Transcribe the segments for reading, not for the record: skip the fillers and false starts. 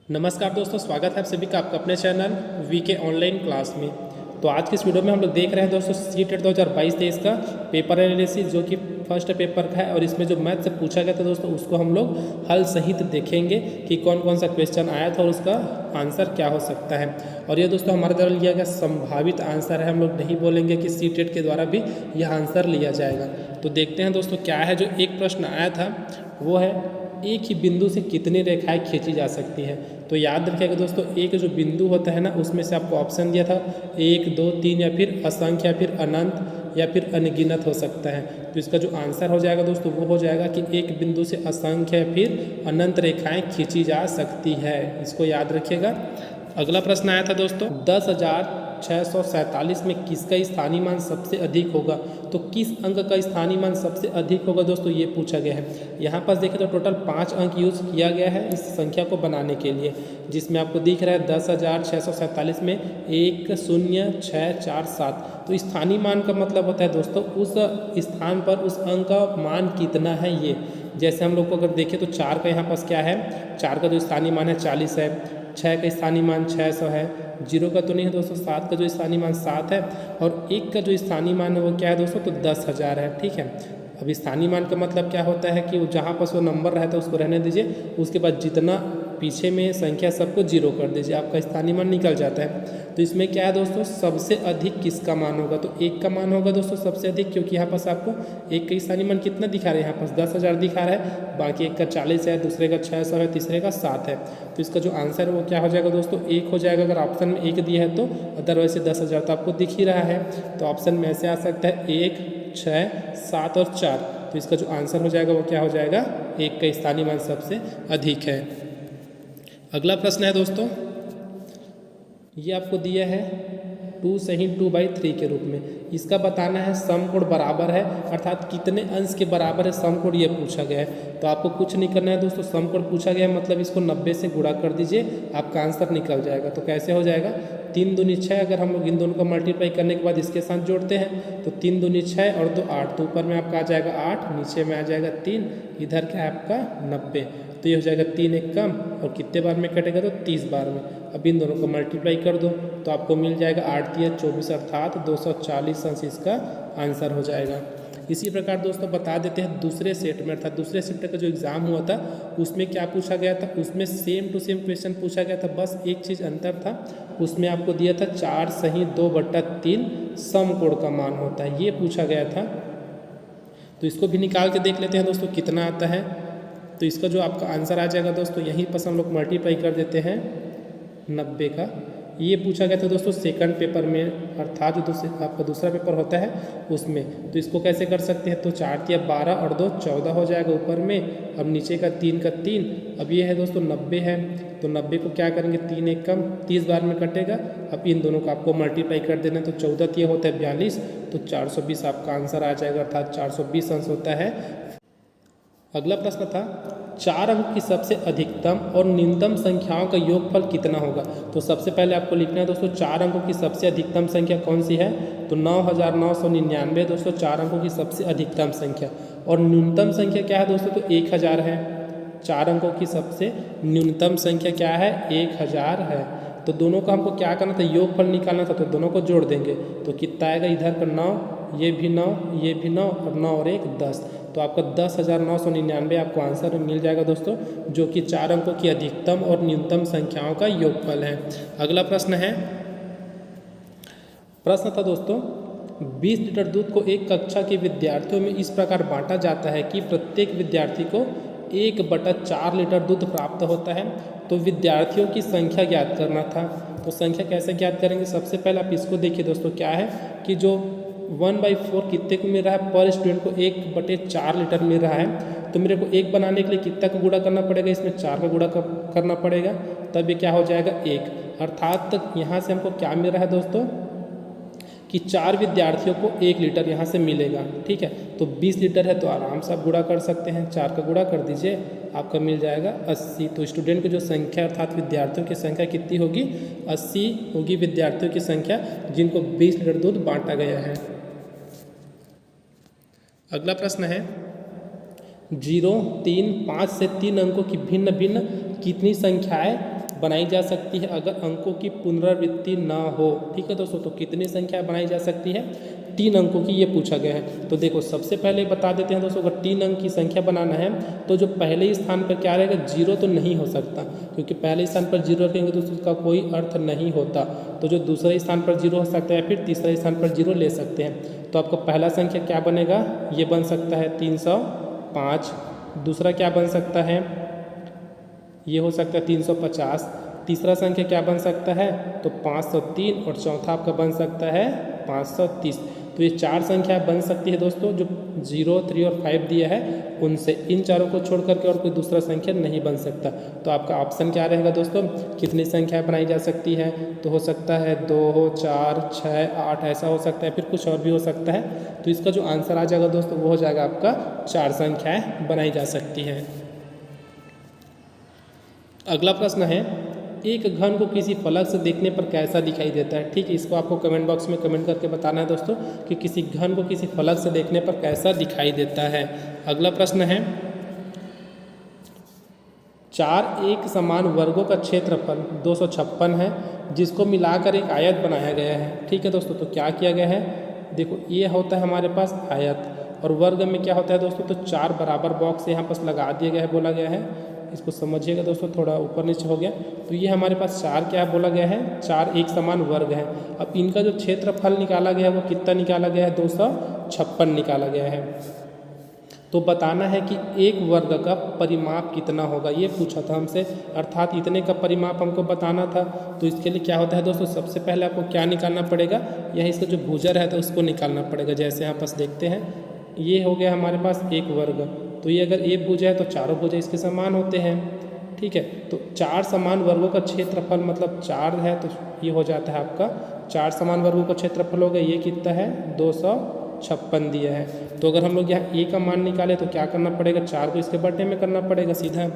नमस्कार दोस्तों, स्वागत है आप सभी का आपका अपने चैनल वीके ऑनलाइन क्लास में। तो आज के इस वीडियो में हम लोग देख रहे हैं दोस्तों सीटेट 2022-23 का पेपर एनालिसिस जो कि फर्स्ट पेपर का है। और इसमें जो मैथ से पूछा गया था दोस्तों उसको हम लोग हल सहित देखेंगे कि कौन कौन सा क्वेश्चन आया था और उसका आंसर क्या हो सकता है। और ये दोस्तों हमारे द्वारा लिया गया संभावित आंसर है, हम लोग नहीं बोलेंगे कि सीटेट के द्वारा भी यह आंसर लिया जाएगा। तो देखते हैं दोस्तों क्या है। जो एक प्रश्न आया था वो है एक ही बिंदु से कितनी रेखाएं खींची जा सकती हैं। तो याद रखिएगा दोस्तों, एक जो बिंदु होता है ना उसमें से आपको ऑप्शन दिया था 1, 2, 3 या फिर असंख्य या फिर अनंत या फिर अनगिनत हो सकता है। तो इसका जो आंसर हो जाएगा दोस्तों वो हो जाएगा कि एक बिंदु से असंख्य या फिर अनंत रेखाएं खींची जा सकती है। इसको याद रखिएगा। अगला प्रश्न आया था दोस्तों 10,647 में किसका स्थानीय मान सबसे अधिक होगा। तो किस अंक का स्थानीय मान सबसे अधिक होगा दोस्तों ये पूछा गया है। यहाँ पर देखें तो टोटल 5 अंक यूज किया गया है इस संख्या को बनाने के लिए, जिसमें आपको दिख रहा है 10,647 में 10647। तो स्थानीय मान का मतलब होता है दोस्तों उस स्थान पर उस अंक का मान कितना है। ये जैसे हम लोग को अगर देखें तो 4 का यहाँ पास क्या है, 4 का जो स्थानीय मान है 40 है, 6 का स्थानीय मान 600 है, 0 का तो नहीं है दोस्तों, 7 का जो स्थानीय मान 7 है और 1 का जो स्थानीय मान है वो क्या है दोस्तों, तो 10,000 है। ठीक है। अब स्थानीय मान का मतलब क्या होता है कि जहाँ पर वो नंबर रहता है उसको रहने दीजिए, उसके बाद जितना पीछे में संख्या सबको 0 कर दीजिए, आपका स्थानीय मान निकल जाता है। तो इसमें क्या है दोस्तों, सबसे अधिक किसका मान होगा, तो 1 का मान होगा दोस्तों सबसे अधिक, क्योंकि यहाँ पास आपको 1 का स्थानीय मान कितना दिखा रहे हैं, यहाँ पास 10,000 दिखा रहा है, बाकी 1 का 40 है, दूसरे का 600 है, तीसरे का 7 है। तो इसका जो आंसर है वो क्या हो जाएगा दोस्तों, 1 हो जाएगा। अगर ऑप्शन में 1 दिया है तो अदरवाइज से 10,000 तो आपको दिख ही रहा है। तो ऑप्शन में ऐसे आ सकता है 1, 6, 7 और 4। तो इसका जो आंसर हो जाएगा वो क्या हो जाएगा, 1 का स्थानीय मान सबसे अधिक है। अगला प्रश्न है दोस्तों, ये आपको दिया है 2 सही 2/3 के रूप में। इसका बताना है समकोण बराबर है, अर्थात कितने अंश के बराबर है समकोण, ये पूछा गया है। तो आपको कुछ नहीं करना है दोस्तों, समकोण पूछा गया है मतलब इसको 90 से गुणा कर दीजिए, आपका आंसर निकल जाएगा। तो कैसे हो जाएगा, 3 दूनी 6, अगर हम लोग इन दोनों को मल्टीप्लाई करने के बाद इसके साथ जोड़ते हैं तो 3 दूनी 6 और 2 8, तो ऊपर में आपका आ जाएगा 8, नीचे में आ जाएगा 3, इधर क्या है आपका 90। तो ये हो जाएगा 3 एक कम और कितने बार में कटेगा, तो 30 बार में। अब इन दोनों को मल्टीप्लाई कर दो तो आपको मिल जाएगा 8 3 24 अर्थात 240 अंश इसका आंसर हो जाएगा। इसी प्रकार दोस्तों बता देते हैं दूसरे सेट में, अर्थात दूसरे सेट का जो एग्ज़ाम हुआ था उसमें क्या पूछा गया था, उसमें सेम टू सेम क्वेश्चन पूछा गया था, बस एक चीज़ अंतर था। उसमें आपको दिया था 4 सही 2/3 समकोण का मान होता है, ये पूछा गया था। तो इसको भी निकाल के देख लेते हैं दोस्तों कितना आता है। तो इसका जो आपका आंसर आ जाएगा दोस्तों, यहीं पर हम लोग मल्टीप्लाई कर देते हैं 90 का। ये पूछा गया था दोस्तों सेकंड पेपर में, अर्थात जो आपका दूसरा पेपर होता है उसमें। तो इसको कैसे कर सकते हैं, तो 4 या 12 और 2 14 हो जाएगा ऊपर में, अब नीचे का 3 का 3। अब ये है दोस्तों 90 है, तो 90 को क्या करेंगे 3 एक कम 30 बार में कटेगा। अब इन दोनों को आपको मल्टीप्लाई कर देना है, तो 14 ये होता है 42, तो 420 आपका आंसर आ जाएगा, अर्थात 420 अंश होता है। अगला प्रश्न था 4 अंक की सबसे अधिकतम और न्यूनतम संख्याओं का योगफल कितना होगा। तो सबसे पहले आपको लिखना है दोस्तों 4 अंकों की सबसे अधिकतम संख्या कौन सी है, तो 9,999 दोस्तों 4 अंकों की सबसे अधिकतम संख्या। और न्यूनतम संख्या क्या है दोस्तों, तो 1000 है। 4 अंकों की सबसे न्यूनतम संख्या क्या है, 1000 है। तो दोनों का हमको क्या करना था, योगफल निकालना था, तो दोनों को जोड़ देंगे तो कितना आएगा, इधर का 9, ये भी 9, ये भी 9 और 9 और 1 10। तो आपका 10,999 आपको आंसर मिल जाएगा दोस्तों, जो कि 4 अंकों की अधिकतम और न्यूनतम संख्याओं का योगफल है। अगला प्रश्न है, प्रश्न था दोस्तों 20 लीटर दूध को एक कक्षा के विद्यार्थियों में इस प्रकार बांटा जाता है कि प्रत्येक विद्यार्थी को 1/4 लीटर दूध प्राप्त होता है। तो विद्यार्थियों की संख्या ज्ञात करना था। तो संख्या कैसे ज्ञात करेंगे, सबसे पहले आप इसको देखिए दोस्तों, क्या है कि जो 1/4 कितने को मिल रहा है, पर स्टूडेंट को 1/4 लीटर मिल रहा है। तो मेरे को 1 बनाने के लिए कितना का गुणा करना पड़ेगा, इसमें 4 का गुणा करना पड़ेगा, तब ये क्या हो जाएगा 1। अर्थात यहाँ से हमको क्या मिल रहा है दोस्तों कि 4 विद्यार्थियों को 1 लीटर यहाँ से मिलेगा। ठीक है, तो 20 लीटर है तो आराम से आप गुणा कर सकते हैं, 4 का गुणा कर दीजिए, आपका मिल जाएगा 80। तो स्टूडेंट की जो संख्या अर्थात विद्यार्थियों की संख्या कितनी होगी, 80 होगी विद्यार्थियों की संख्या जिनको 20 लीटर दूध बांटा गया है। अगला प्रश्न है 0, 3, 5 से 3 अंकों की भिन्न भिन्न कितनी संख्याएं बनाई जा सकती है अगर अंकों की पुनरावृत्ति ना हो। ठीक है दोस्तों, तो कितनी संख्या बनाई जा सकती है? 3 अंकों की, ये पूछा गया है। तो देखो सबसे पहले बता देते हैं दोस्तों, अगर 3 अंक की संख्या बनाना है तो जो पहले ही स्थान पर क्या रहेगा, 0 तो नहीं हो सकता, क्योंकि पहले स्थान पर 0 रखेंगे तो उसका कोई अर्थ नहीं होता। तो जो दूसरे स्थान पर 0 हो सकता है, फिर तीसरे स्थान पर 0 ले सकते हैं। तो आपका पहला संख्या क्या बनेगा, ये बन सकता है 305। दूसरा क्या बन सकता है, ये हो सकता है 350। तीसरा संख्या क्या बन सकता है, तो 503। और चौथा आपका बन सकता है 530। तो ये 4 संख्या बन सकती है दोस्तों, जो 0, 3 और 5 दिया है उनसे। इन चारों को छोड़ करके और कोई दूसरा संख्या नहीं बन सकता। तो आपका ऑप्शन क्या रहेगा दोस्तों, कितनी संख्या बनाई जा सकती है? तो हो सकता है 2, 4, 6, 8, ऐसा हो सकता है, फिर कुछ और भी हो सकता है। तो इसका जो आंसर आ जाएगा दोस्तों, वो हो जाएगा आपका 4 संख्याएँ बनाई जा सकती हैं। अगला प्रश्न है, एक घन को किसी फलक से देखने पर कैसा दिखाई देता है? ठीक है, इसको आपको कमेंट बॉक्स में कमेंट करके बताना है दोस्तों कि किसी घन को किसी फलक से देखने पर कैसा दिखाई देता है। अगला प्रश्न है, 4 एक समान वर्गों का क्षेत्रफल 256 है, जिसको मिलाकर एक आयत बनाया गया है। ठीक है दोस्तों, तो क्या किया गया है, देखो ये होता है हमारे पास आयत, और वर्ग में क्या होता है दोस्तों, तो 4 बराबर बॉक्स यहाँ पास लगा दिया गया है, बोला गया है। इसको समझिएगा दोस्तों, थोड़ा ऊपर नीचे हो गया। तो ये हमारे पास 4 क्या बोला गया है, 4 एक समान वर्ग है। अब इनका जो क्षेत्रफल निकाला गया है वो कितना निकाला गया है, 256 निकाला गया है। तो बताना है कि एक वर्ग का परिमाप कितना होगा, ये पूछा था हमसे, अर्थात इतने का परिमाप हमको बताना था। तो इसके लिए क्या होता है दोस्तों, सबसे पहले आपको क्या निकालना पड़ेगा, यह इसका जो भुजा रहता है उसको निकालना पड़ेगा। जैसे यहाँ पास देखते हैं, ये हो गया हमारे पास एक वर्ग, तो ये अगर एक भुजा है तो चारों भुजा इसके समान होते हैं। ठीक है, तो 4 समान वर्गों का क्षेत्रफल मतलब 4 है, तो ये हो जाता है आपका 4 समान वर्गों का क्षेत्रफल हो गया। ये कितना है, 256 दिया है। तो अगर हम लोग यहाँ ए का मान निकाले तो क्या करना पड़ेगा, 4 को इसके बटे में करना पड़ेगा सीधा।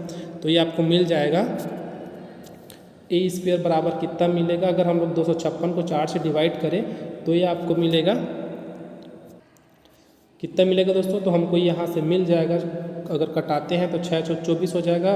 तो ये आपको मिल जाएगा ए स्क्वायर बराबर कितना मिलेगा, अगर हम लोग 256 को 4 से डिवाइड करें तो ये आपको मिलेगा कितना मिलेगा दोस्तों, तो हमको यहाँ से मिल जाएगा, अगर कटाते हैं तो 6 चौक 24 हो जाएगा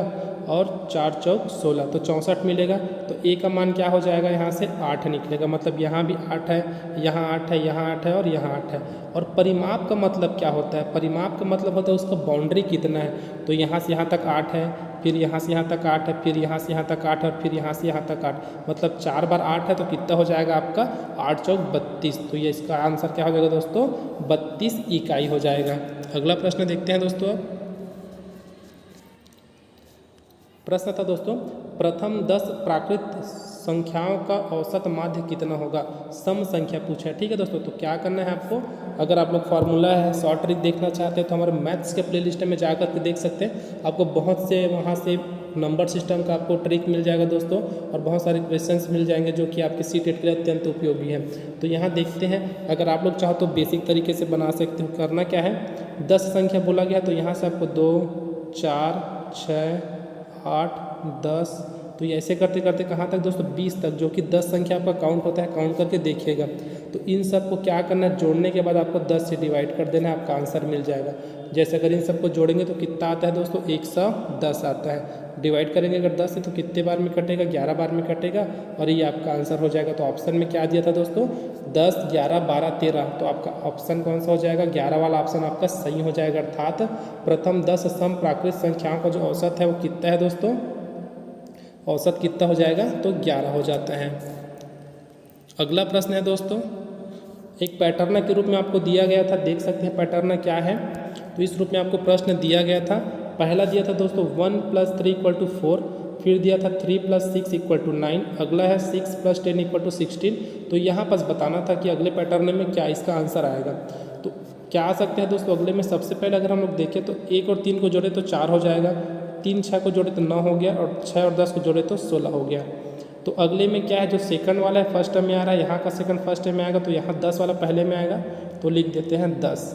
और 4 चौक 16, तो 64 मिलेगा। तो ए का मान क्या हो जाएगा, यहाँ से 8 निकलेगा, मतलब यहाँ भी 8 है, यहाँ 8 है, यहाँ 8 है और यहाँ 8 है। और परिमाप का मतलब क्या होता है, परिमाप का मतलब होता है उसका बाउंड्री कितना है। तो यहाँ से यहाँ तक 8 है, फिर यहाँ से यहाँ तक 8 है, फिर यहाँ से यहाँ तक 8 है और फिर यहाँ से यहाँ तक 8, मतलब 4 बार 8 है, तो कितना हो जाएगा आपका 8 चौक 32। तो ये इसका आंसर क्या हो जाएगा दोस्तों, 32 इकाई हो जाएगा। अगला प्रश्न देखते हैं दोस्तों। प्रश्न था दोस्तों, प्रथम 10 प्राकृत संख्याओं का औसत माध्य कितना होगा, सम संख्या पूछा है। ठीक है दोस्तों, तो क्या करना है आपको, अगर आप लोग फार्मूला है शॉर्ट ट्रिक देखना चाहते हैं तो हमारे मैथ्स के प्लेलिस्ट में जा कर के देख सकते हैं। आपको बहुत से वहाँ से नंबर सिस्टम का आपको ट्रिक मिल जाएगा दोस्तों, और बहुत सारे क्वेश्चंस मिल जाएंगे जो कि आपके सीटेट के लिए अत्यंत उपयोगी है। तो यहाँ देखते हैं, अगर आप लोग चाहो तो बेसिक तरीके से बना सकते हो। करना क्या है, 10 संख्या बोला गया, तो यहाँ से आपको 2, 4, 6, 8, 10, तो ये ऐसे करते करते कहाँ तक दोस्तों, 20 तक, जो कि 10 संख्या आपका काउंट होता है, काउंट करके देखिएगा। तो इन सब को क्या करना है, जोड़ने के बाद आपको 10 से डिवाइड कर देना है, आपका आंसर मिल जाएगा। जैसे अगर इन सबको जोड़ेंगे तो कितना आता है दोस्तों, 110 आता है। डिवाइड करेंगे अगर 10 से तो कितने बार में कटेगा, 11 बार में कटेगा, और ये आपका आंसर हो जाएगा। तो ऑप्शन में क्या दिया था दोस्तों, 10, 11, 12, 13, तो आपका ऑप्शन कौन सा हो जाएगा, 11 वाला ऑप्शन आपका सही हो जाएगा। अर्थात प्रथम 10 सम प्राकृत संख्याओं का जो औसत है वो कितना है दोस्तों, औसत कितना हो जाएगा, तो 11 हो जाता है। अगला प्रश्न है दोस्तों, एक पैटर्न के रूप में आपको दिया गया था, देख सकते हैं पैटर्न क्या है। तो इस रूप में आपको प्रश्न दिया गया था। पहला दिया था दोस्तों 1 + 3 = 4, फिर दिया था 3 + 6 = 9, अगला है 6 + 10 = 16। तो यहाँ पर बताना था कि अगले पैटर्न में क्या इसका आंसर आएगा। तो क्या आ सकते हैं दोस्तों अगले में, सबसे पहले अगर हम लोग देखें तो 1 और 3 को जोड़े तो 4 हो जाएगा, 3 6 को जोड़े तो 9 हो गया, और 6 और 10 को जोड़े तो 16 हो गया। तो अगले में क्या है, जो सेकंड वाला है फर्स्ट में आ रहा है, यहाँ का सेकंड फर्स्ट में आएगा, तो यहाँ 10 वाला पहले में आएगा, तो लिख देते हैं 10।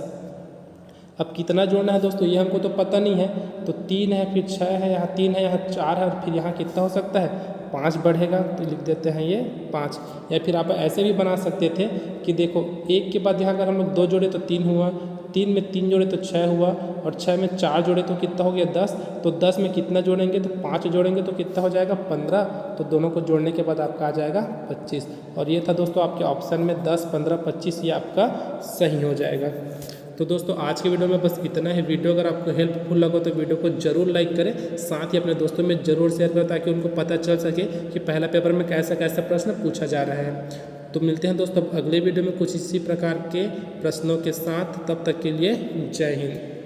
अब कितना जोड़ना है दोस्तों, ये हमको तो पता नहीं है। तो 3 है, फिर 6 है, यहाँ 3 है, यहाँ 4 है, और फिर यहाँ कितना हो सकता है, 5 बढ़ेगा, तो लिख देते हैं ये 5। या फिर आप ऐसे भी बना सकते थे कि देखो 1 के बाद यहाँ अगर हम लोग 2 जोड़े तो 3 हुआ, 3 में 3 जोड़े तो 6 हुआ, और 6 में 4 जोड़े तो कितना हो गया 10। तो 10 में कितना जोड़ेंगे, तो 5 जोड़ेंगे तो कितना हो जाएगा 15। तो तो दोनों को जोड़ने के बाद आपका आ जाएगा 25। और ये था दोस्तों आपके ऑप्शन में 10, 15, 25, ये आपका सही हो जाएगा। तो दोस्तों आज के वीडियो में बस इतना ही। वीडियो अगर आपको हेल्पफुल लगा तो वीडियो को जरूर लाइक करें, साथ ही अपने दोस्तों में जरूर शेयर करें ताकि उनको पता चल सके कि पहला पेपर में कैसा कैसा प्रश्न पूछा जा रहा है। तो मिलते हैं दोस्तों अगले वीडियो में कुछ इसी प्रकार के प्रश्नों के साथ। तब तक के लिए जय हिंद।